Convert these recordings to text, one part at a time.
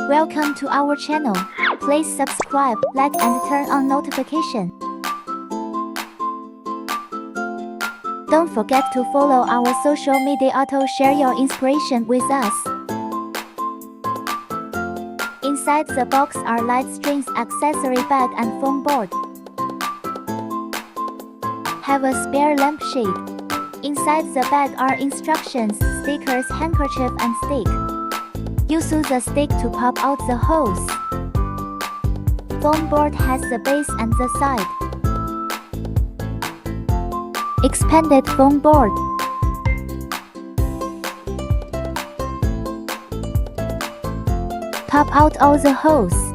Welcome to our channel. Please subscribe, like and turn on notification. Don't forget to follow our social media to share your inspiration with us. Inside the box are light strings, accessory bag and foam board. Have a spare lampshade. Inside the bag are instructions, stickers, handkerchief and stick. Use the stick to pop out the hose. Foam board has the base and the side. Expanded foam board. Pop out all the hose.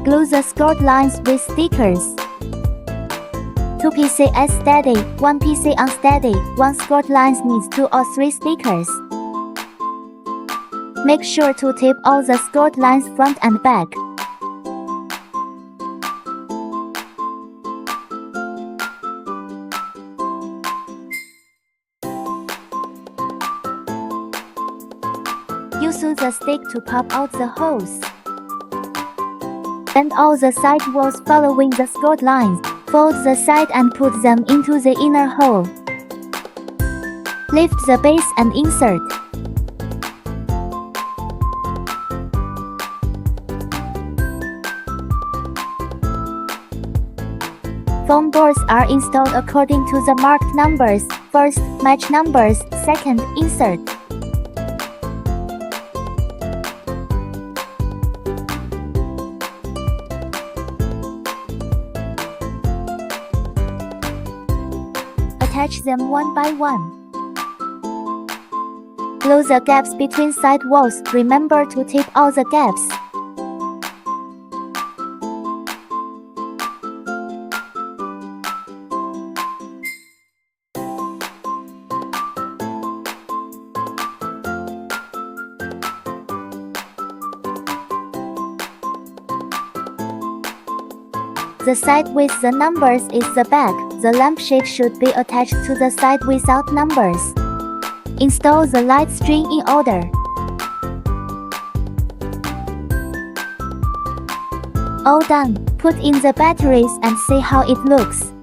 Glue the skirt lines with stickers. 2 PCs steady, 1 PC unsteady, 1 skirt lines needs 2 or 3 stickers. Make sure to tape all the skirt lines front and back. Use the stick to pop out the hose. Bend all the side walls following the skirt lines. Fold the side and put them into the inner hole. Lift the base and insert. Foam boards are installed according to the marked numbers. First, match numbers. Second, insert. Attach them one by one. Close the gaps between side walls. Remember to tape all the gaps. The side with the numbers is the back. The lampshade should be attached to the side without numbers. Install the light string in order. All done. Put in the batteries and see how it looks.